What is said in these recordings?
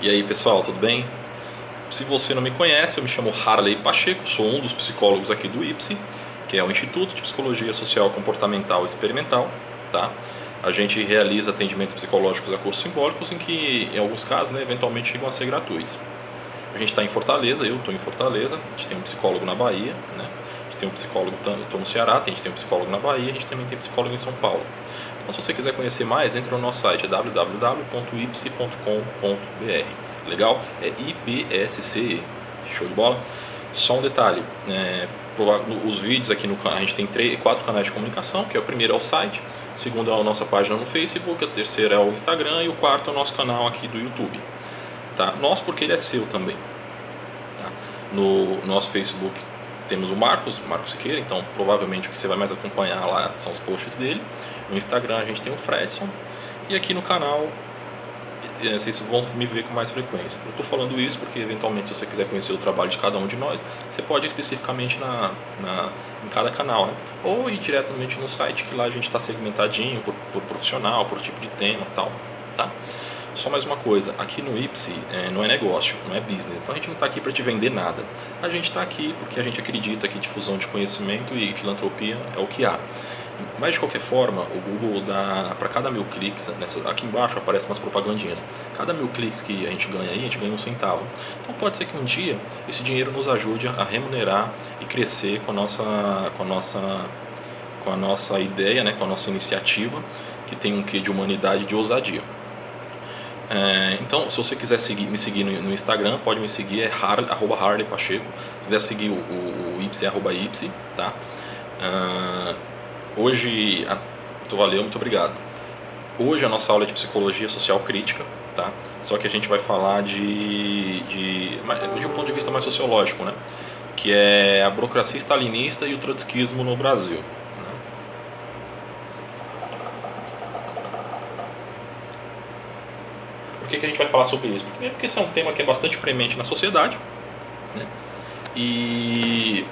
E aí pessoal, tudo bem? Se você não me conhece, eu me chamo Harley Pacheco, sou um dos psicólogos aqui do IPSI, que é o Instituto de Psicologia Social Comportamental Experimental, tá? A gente realiza atendimentos psicológicos a custos simbólicos, em que, em alguns casos, né, eventualmente chegam a ser gratuitos. A gente está em Fortaleza, eu estou em Fortaleza, a gente tem um psicólogo na Bahia, né? A gente tem um psicólogo, eu estou no Ceará, a gente tem um psicólogo na Bahia, a gente também tem psicólogo em São Paulo. Então, se você quiser conhecer mais, entre no nosso site, é www.ipse.com.br. Legal? É IPSCE. Show de bola? Só um detalhe, os vídeos aqui no canal, a gente tem 4 canais de comunicação, que é o primeiro é o site, o segundo é a nossa página no Facebook, o terceiro é o Instagram e o quarto é o nosso canal aqui do YouTube. Tá? Nosso porque ele é seu também. Tá? No nosso Facebook temos o Marcos Siqueira, então provavelmente o que você vai mais acompanhar lá são os posts dele. No Instagram a gente tem o Fredson. E aqui no canal vocês vão me ver com mais frequência. Eu estou falando isso porque eventualmente se você quiser conhecer o trabalho de cada um de nós, você pode ir especificamente em cada canal, né? Ou ir diretamente no site, que lá a gente está segmentadinho por profissional, por tipo de tema e tal, tá? Só mais uma coisa, aqui no IPSI não é negócio, não é business, então a gente não está aqui para te vender nada. A gente está aqui porque a gente acredita que difusão de conhecimento e filantropia é o que há. Mas de qualquer forma, o Google dá para cada 1000 cliques, aqui embaixo aparecem umas propagandinhas. Cada 1000 cliques que a gente ganha aí, a gente ganha 1 centavo. Então pode ser que um dia esse dinheiro nos ajude a remunerar e crescer com a nossa ideia, né, com a nossa iniciativa, que tem um quê de humanidade e de ousadia. Então, se você quiser me seguir no Instagram, pode me seguir, é @Harley Pacheco. Se quiser seguir o IPSI, é @IPSI, tá? Hoje, valeu, muito obrigado. Hoje a nossa aula é de psicologia social crítica, tá? Só que a gente vai falar de um ponto de vista mais sociológico, né? Que é a burocracia stalinista e o trotskismo no Brasil. Né? Por que a gente vai falar sobre isso? Porque esse é um tema que é bastante premente na sociedade, né? E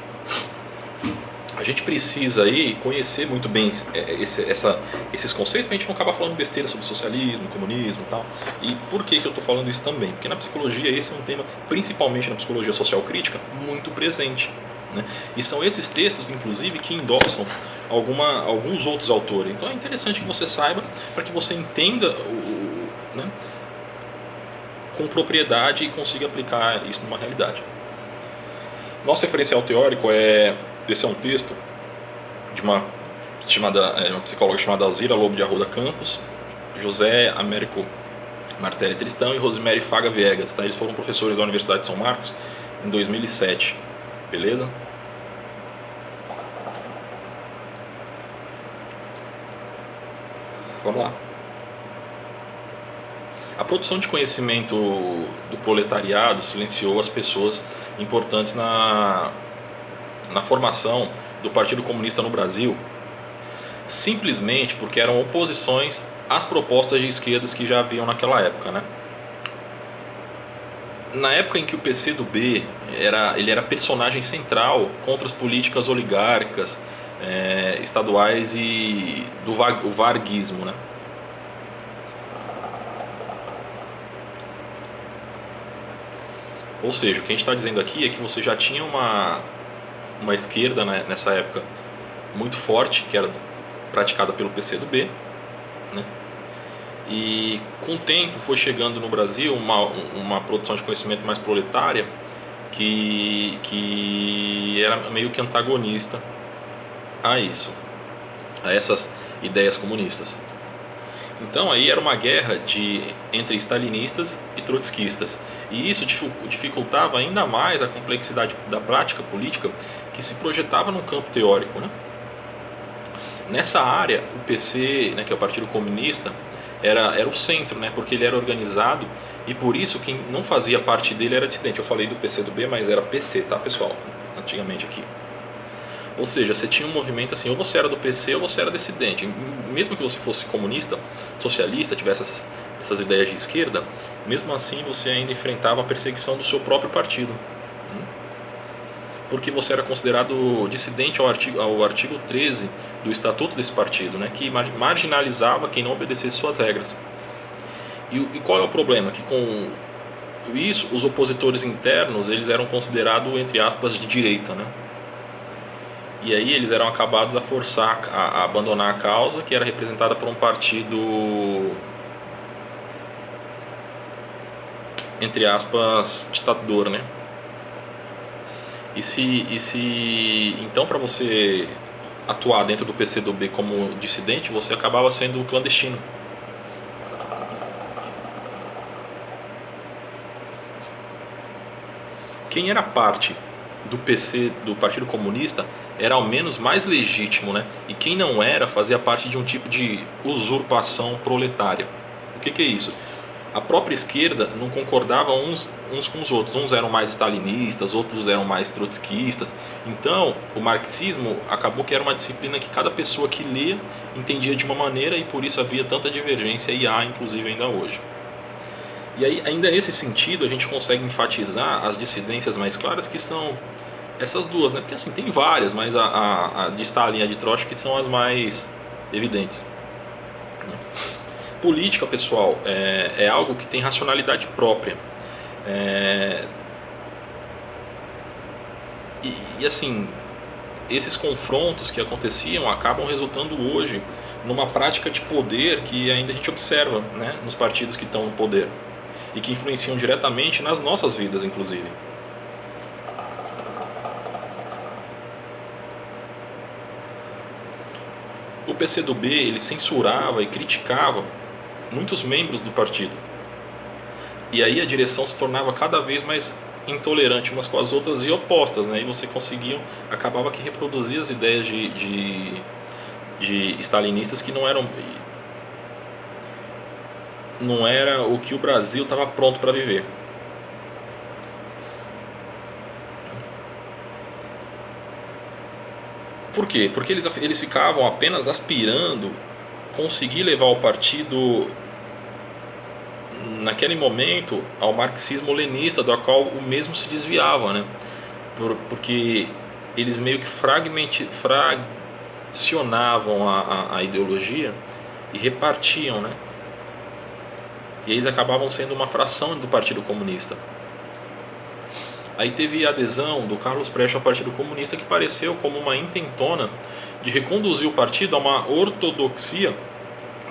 a gente precisa aí conhecer muito bem esses conceitos para a gente não acabar falando besteira sobre socialismo, comunismo e tal. E por que eu estou falando isso também? Porque na psicologia esse é um tema, principalmente na psicologia social crítica, muito presente. Né? E são esses textos, inclusive, que endossam alguns outros autores. Então é interessante que você saiba para que você entenda né, com propriedade e consiga aplicar isso numa realidade. Nosso referencial teórico esse é um texto de uma psicóloga chamada Alzira Lobo de Arruda Campos, José Américo Martelli Tristão e Rosemary Faga Viegas. Tá? Eles foram professores da Universidade de São Marcos em 2007. Beleza? Vamos lá. A produção de conhecimento do proletariado silenciou as pessoas importantes na formação do Partido Comunista no Brasil, simplesmente porque eram oposições às propostas de esquerdas que já haviam naquela época, né? Na época em que o PCdoB era personagem central contra as políticas oligárquicas estaduais e o varguismo, né? Ou seja, o que a gente está dizendo aqui é que você já tinha uma esquerda, né, nessa época muito forte, que era praticada pelo PCdoB, né? E com o tempo foi chegando no Brasil uma produção de conhecimento mais proletária que era meio que antagonista a essas ideias comunistas. Então aí era uma guerra entre stalinistas e trotskistas, e isso dificultava ainda mais a complexidade da prática política que se projetava num campo teórico, né? Nessa área, o PC, né, que é o Partido Comunista, era o centro, né, porque ele era organizado e por isso quem não fazia parte dele era dissidente. Eu falei do PCdoB, mas era PC, tá, pessoal? Antigamente aqui. Ou seja, você tinha um movimento assim, ou você era do PC ou você era dissidente. Mesmo que você fosse comunista, socialista, tivesse essas ideias de esquerda, mesmo assim você ainda enfrentava a perseguição do seu próprio partido. Porque você era considerado dissidente ao artigo 13 do estatuto desse partido, né, que marginalizava quem não obedecesse suas regras. E qual é o problema? Que com isso, os opositores internos, eles eram considerados, entre aspas, de direita, né? E aí eles eram acabados a forçar a abandonar a causa, que era representada por um partido, entre aspas, ditador, né? Então, para você atuar dentro do PCdoB como dissidente, você acabava sendo clandestino. Quem era parte do PC, do Partido Comunista, era ao menos mais legítimo, né? E quem não era, fazia parte de um tipo de usurpação proletária. O que é isso? A própria esquerda não concordava uns com os outros. Uns eram mais stalinistas, outros eram mais trotskistas. Então, o marxismo acabou que era uma disciplina que cada pessoa que lia entendia de uma maneira, e por isso havia tanta divergência, e há inclusive ainda hoje. E aí, ainda nesse sentido, a gente consegue enfatizar as dissidências mais claras, que são essas duas, né? Porque assim, tem várias, mas a de Stalin e a de Trotsky são as mais evidentes. Política, pessoal, é algo que tem racionalidade própria. E assim, esses confrontos que aconteciam acabam resultando hoje numa prática de poder que ainda a gente observa, né, nos partidos que estão no poder e que influenciam diretamente nas nossas vidas, inclusive. O PCdoB, ele censurava e criticava muitos membros do partido. E aí a direção se tornava cada vez mais intolerante umas com as outras e opostas, né? E você acabava que reproduzia as ideias de stalinistas que não era o que o Brasil estava pronto para viver. Por quê? Porque eles ficavam apenas aspirando conseguir levar o partido, naquele momento, ao marxismo-leninista, do qual o mesmo se desviava, né? Porque eles meio que fracionavam a ideologia e repartiam, né? E eles acabavam sendo uma fração do Partido Comunista. Aí teve a adesão do Carlos Prestes ao Partido Comunista, que pareceu como uma intentona de reconduzir o partido a uma ortodoxia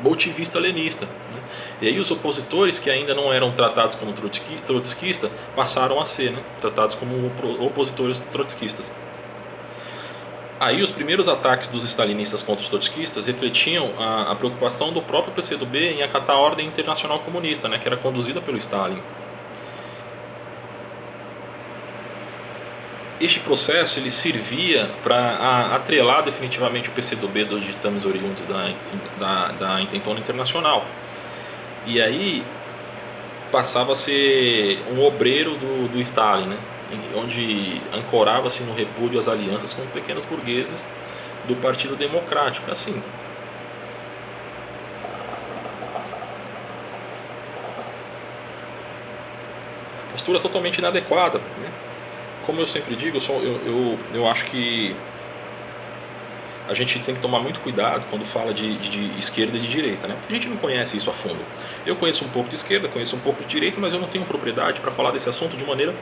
bolchivista-lenista, né? E aí os opositores, que ainda não eram tratados como trotskistas, passaram a ser, né, tratados como opositores trotskistas. Aí os primeiros ataques dos stalinistas contra os trotskistas refletiam a preocupação do próprio PCdoB em acatar a ordem internacional comunista, né, que era conduzida pelo Stalin. Este processo ele servia para atrelar definitivamente o PCdoB dos ditames oriundos da intentona internacional. E aí passava a ser um obreiro do Stalin, né? Onde ancorava-se no repúdio às alianças com pequenos burgueses do Partido Democrático. Assim, postura totalmente inadequada, né? Como eu sempre digo, eu acho que a gente tem que tomar muito cuidado quando fala de esquerda e de direita, né? Porque a gente não conhece isso a fundo. Eu conheço um pouco de esquerda, conheço um pouco de direita, mas eu não tenho propriedade para falar desse assunto de maneira